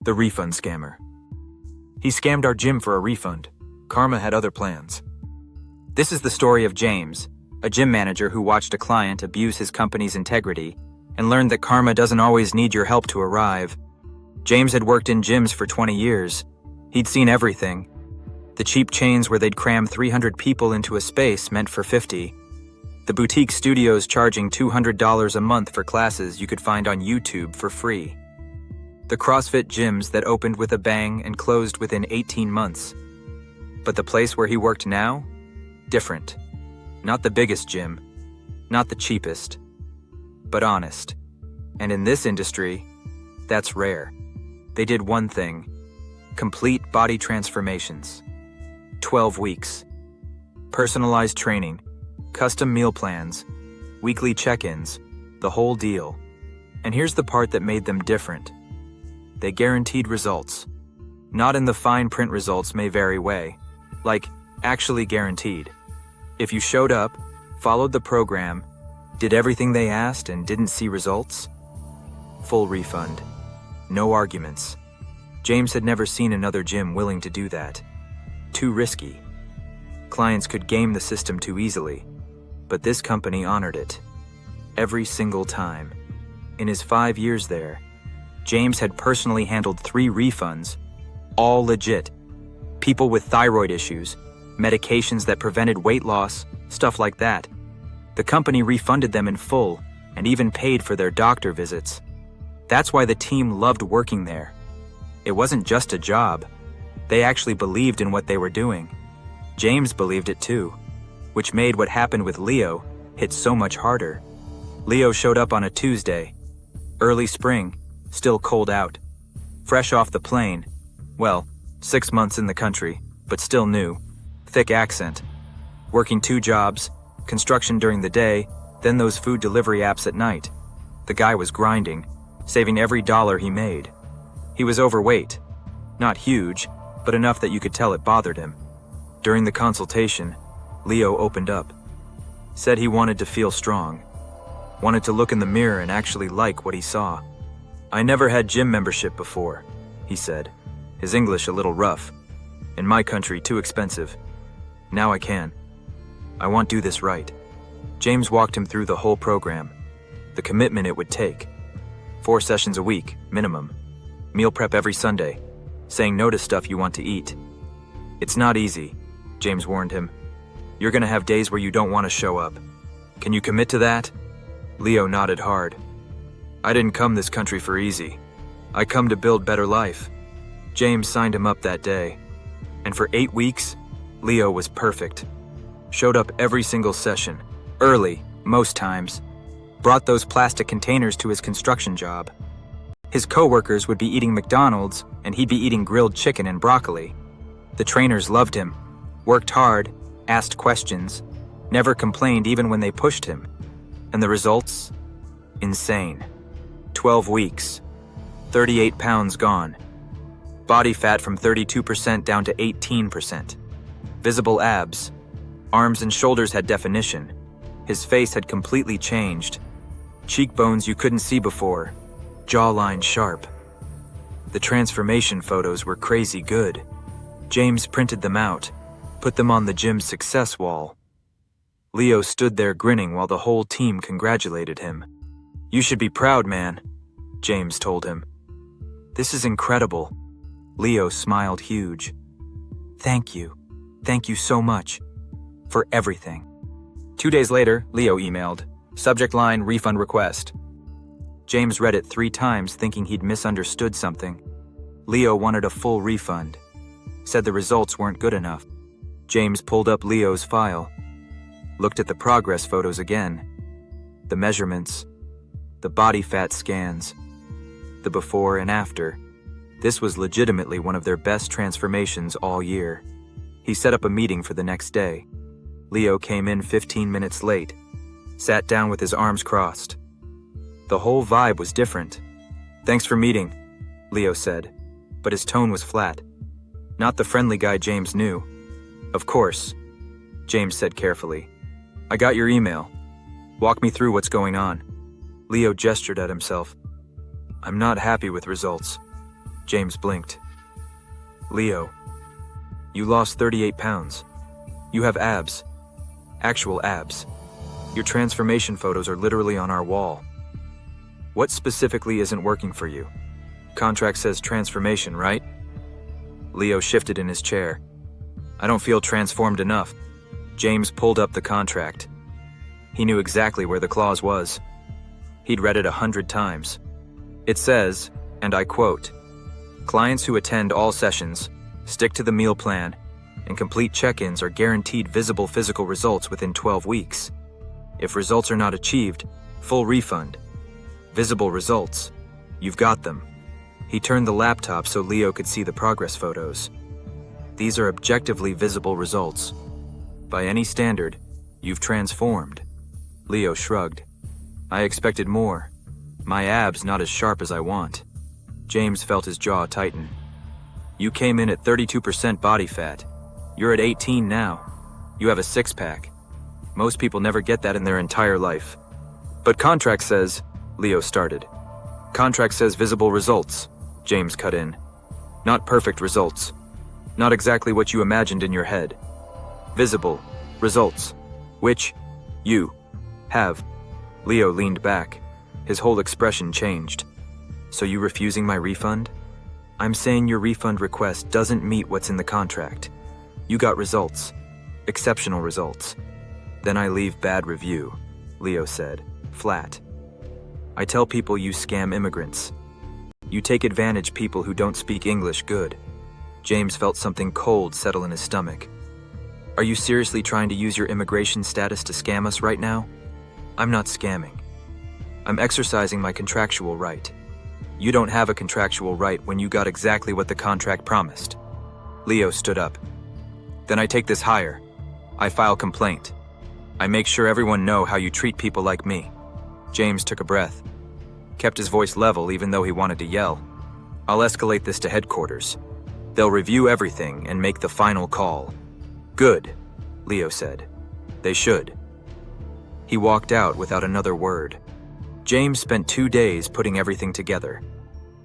The refund scammer. He scammed our gym for a refund. Karma had other plans. This is the story of James, a gym manager who watched a client abuse his company's integrity and learned that karma doesn't always need your help to arrive. James had worked in gyms for 20 years. He'd seen everything. The cheap chains where they'd cram 300 people into a space meant for 50. The boutique studios charging $200 a month for classes you could find on YouTube for free. The CrossFit gyms that opened with a bang and closed within 18 months. But the place where he worked now? Different. Not the biggest gym, not the cheapest, but honest. And in this industry, that's rare. They did one thing: complete body transformations. 12 weeks. Personalized training, custom meal plans, weekly check-ins, the whole deal. And here's the part that made them different. They guaranteed results. Not in the fine print results may vary way, like actually guaranteed. If you showed up, followed the program, did everything they asked and didn't see results, full refund. No arguments. James had never seen another gym willing to do that. Too risky. Clients could game the system too easily, but this company honored it. Every single time. In his 5 years there, James had personally handled 3 refunds, all legit. People with thyroid issues, medications that prevented weight loss, stuff like that. The company refunded them in full and even paid for their doctor visits. That's why the team loved working there. It wasn't just a job. They actually believed in what they were doing. James believed it too, which made what happened with Leo hit so much harder. Leo showed up on a Tuesday. Early spring, still cold out. Fresh off the plane. Well, 6 months in the country, but still new. Thick accent. Working 2 jobs, construction during the day, then those food delivery apps at night. The guy was grinding, saving every dollar he made. He was overweight. Not huge, but enough that you could tell it bothered him. During the consultation, Leo opened up. Said he wanted to feel strong. Wanted to look in the mirror and actually like what he saw. "I never had gym membership before," he said, his English a little rough. "In my country, too expensive. Now I can. I want to do this right." James walked him through the whole program, the commitment it would take. 4 sessions a week, minimum. Meal prep every Sunday, saying no to stuff you want to eat. "It's not easy," James warned him. "You're gonna have days where you don't want to show up. Can you commit to that?" Leo nodded hard. "I didn't come this country for easy. I come to build better life." James signed him up that day. And for 8 weeks, Leo was perfect. Showed up every single session, early, most times. Brought those plastic containers to his construction job. His coworkers would be eating McDonald's and he'd be eating grilled chicken and broccoli. The trainers loved him, worked hard, asked questions, never complained even when they pushed him. And the results? Insane. 12 weeks. 38 pounds gone. Body fat from 32% down to 18%. Visible abs. Arms and shoulders had definition. His face had completely changed. Cheekbones you couldn't see before. Jawline sharp. The transformation photos were crazy good. James printed them out, put them on the gym's success wall. Leo stood there grinning while the whole team congratulated him. "You should be proud, man," James told him. "This is incredible." Leo smiled huge. "Thank you. Thank you so much. For everything." 2 days later, Leo emailed. Subject line, refund request. James read it 3 times thinking he'd misunderstood something. Leo wanted a full refund. Said the results weren't good enough. James pulled up Leo's file. Looked at the progress photos again. The measurements. The body fat scans. The before and after. This was legitimately one of their best transformations all year. He set up a meeting for the next day. Leo came in 15 minutes late. Sat down with his arms crossed. The whole vibe was different. "Thanks for meeting," Leo said, but his tone was flat. Not the friendly guy James knew. "Of course," James said carefully. "I got your email. Walk me through what's going on." Leo gestured at himself. "I'm not happy with results. James blinked. Leo, you lost 38 pounds. You have abs. Actual abs. Your transformation photos are literally on our wall. What specifically isn't working for you? Contract says transformation, right? Leo shifted in his chair. I don't feel transformed enough. James pulled up the contract. He knew exactly where the clause was. He'd read it 100 times. It says, and I quote, "Clients who attend all sessions, stick to the meal plan, and complete check-ins are guaranteed visible physical results within 12 weeks. If results are not achieved, full refund. Visible results. You've got them." He turned the laptop so Leo could see the progress photos. These are objectively visible results. By any standard, you've transformed. Leo shrugged. I expected more. My abs not as sharp as I want. James felt his jaw tighten. You came in at 32% body fat. You're at 18 now. You have a six-pack. Most people never get that in their entire life. But contract says, Leo started. Contract says visible results, James cut in. Not perfect results. Not exactly what you imagined in your head. Visible results, which you have. Leo leaned back. His whole expression changed. So you refusing my refund? I'm saying your refund request doesn't meet what's in the contract. You got results. Exceptional results. Then I leave bad review, Leo said, flat. I tell people you scam immigrants. You take advantage people who don't speak English good. James felt something cold settle in his stomach. Are you seriously trying to use your immigration status to scam us right now? I'm not scamming. I'm exercising my contractual right. You don't have a contractual right when you got exactly what the contract promised. Leo stood up. Then I take this higher. I file complaint. I make sure everyone know how you treat people like me. James took a breath. Kept his voice level even though he wanted to yell. I'll escalate this to headquarters. They'll review everything and make the final call. Good, Leo said. They should. He walked out without another word. James spent 2 days putting everything together.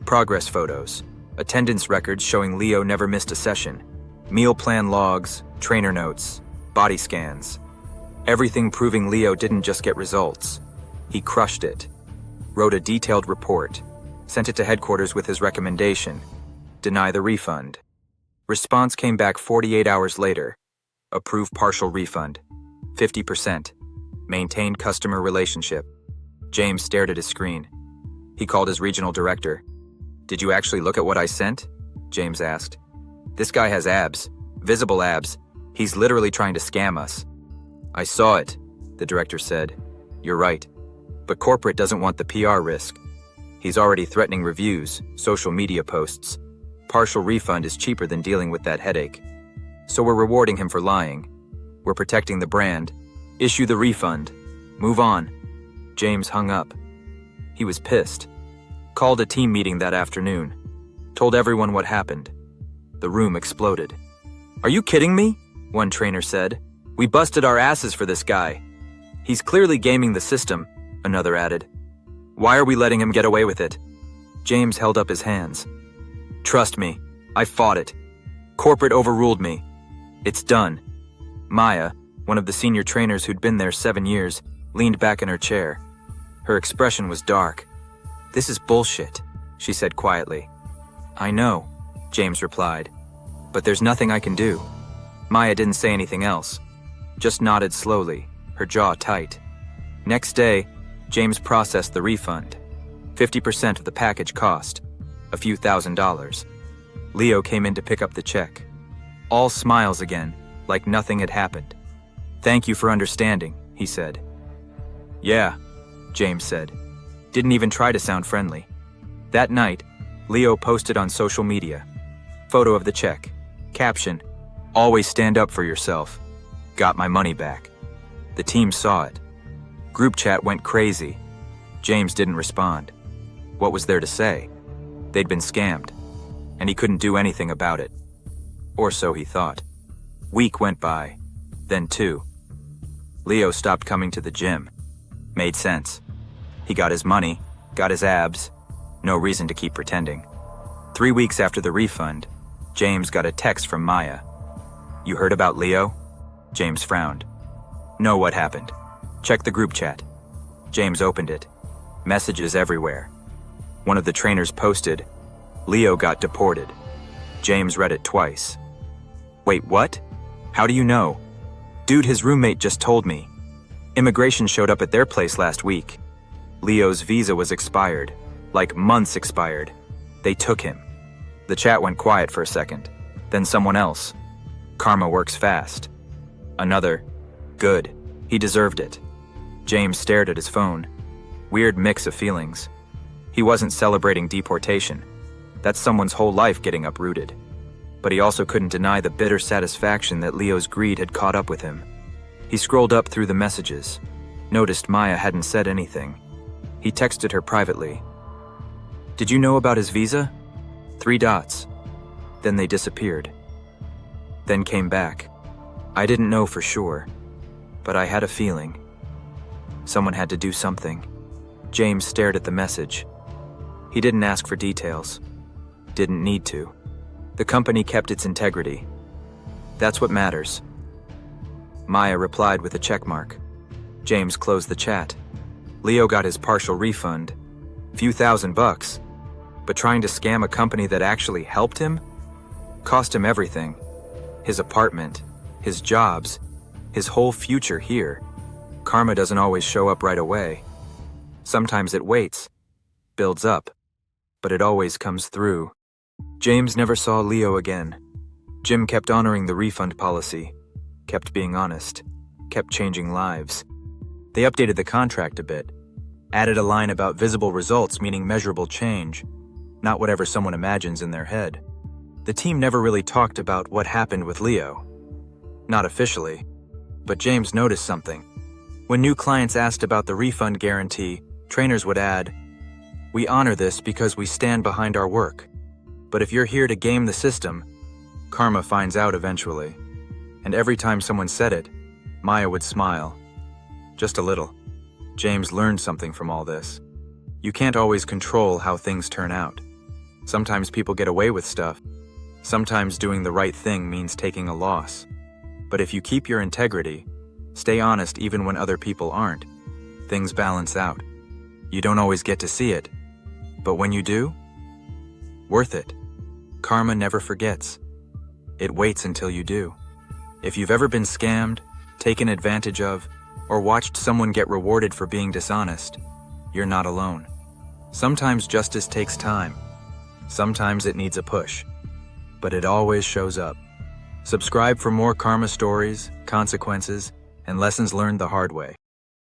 Progress photos, attendance records showing Leo never missed a session, meal plan logs, trainer notes, body scans. Everything proving Leo didn't just get results. He crushed it. Wrote a detailed report, sent it to headquarters with his recommendation. Deny the refund. Response came back 48 hours later. Approve partial refund. 50%. Maintained customer relationship. James stared at his screen. He called his regional director. Did you actually look at what I sent? James asked. This guy has abs. Visible abs. He's literally trying to scam us. I saw it, the director said. You're right. But corporate doesn't want the PR risk. He's already threatening reviews, social media posts. Partial refund is cheaper than dealing with that headache. So we're rewarding him for lying. We're protecting the brand. Issue the refund. Move on. James hung up. He was pissed. Called a team meeting that afternoon. Told everyone what happened. The room exploded. Are you kidding me? One trainer said. We busted our asses for this guy. He's clearly gaming the system, another added. Why are we letting him get away with it? James held up his hands. Trust me, I fought it. Corporate overruled me. It's done. Maya, one of the senior trainers who'd been there 7 years, leaned back in her chair. Her expression was dark. This is bullshit, she said quietly. I know, James replied. But there's nothing I can do. Maya didn't say anything else. Just nodded slowly, her jaw tight. Next day, James processed the refund. 50% of the package cost. A few $1,000s. Leo came in to pick up the check. All smiles again, like nothing had happened. Thank you for understanding, he said. Yeah, James said. Didn't even try to sound friendly. That night, Leo posted on social media. Photo of the check. Caption, always stand up for yourself. Got my money back. The team saw it. Group chat went crazy. James didn't respond. What was there to say? They'd been scammed, and he couldn't do anything about it. Or so he thought. Week went by, then 2. Leo stopped coming to the gym. Made sense. He got his money, got his abs. No reason to keep pretending. 3 weeks after the refund, James got a text from Maya. "You heard about Leo?" James frowned. "No, what happened?" "Check the group chat." James opened it. Messages everywhere. One of the trainers posted, "Leo got deported." James read it twice. "Wait, what? How do you know?" "Dude, his roommate just told me. Immigration showed up at their place last week. Leo's visa was expired, like months expired. They took him." The chat went quiet for a second. Then someone else. "Karma works fast." Another. "Good. He deserved it." James stared at his phone. Weird mix of feelings. He wasn't celebrating deportation. That's someone's whole life getting uprooted. But he also couldn't deny the bitter satisfaction that Leo's greed had caught up with him. He scrolled up through the messages, noticed Maya hadn't said anything. He texted her privately. "Did you know about his visa?" 3 dots. Then they disappeared. Then came back. "I didn't know for sure, but I had a feeling. Someone had to do something." James stared at the message. He didn't ask for details. Didn't need to. The company kept its integrity. That's what matters. Maya replied with a checkmark. James closed the chat. Leo got his partial refund, few $1,000s, but trying to scam a company that actually helped him? Cost him everything. His apartment, his jobs, his whole future here. Karma doesn't always show up right away. Sometimes it waits, builds up, but it always comes through. James never saw Leo again. Jim kept honoring the refund policy, kept being honest, kept changing lives. They updated the contract a bit, added a line about visible results meaning measurable change, not whatever someone imagines in their head. The team never really talked about what happened with Leo. Not officially, but James noticed something. When new clients asked about the refund guarantee, trainers would add, "We honor this because we stand behind our work. But if you're here to game the system, Karma finds out eventually." And every time someone said it, Maya would smile. Just a little. James learned something from all this. You can't always control how things turn out. Sometimes people get away with stuff. Sometimes doing the right thing means taking a loss. But if you keep your integrity, stay honest even when other people aren't, things balance out. You don't always get to see it, but when you do, worth it. Karma never forgets. It waits until you do. If you've ever been scammed, taken advantage of, or watched someone get rewarded for being dishonest, you're not alone. Sometimes justice takes time. Sometimes it needs a push. But it always shows up. Subscribe for more karma stories, consequences, and lessons learned the hard way.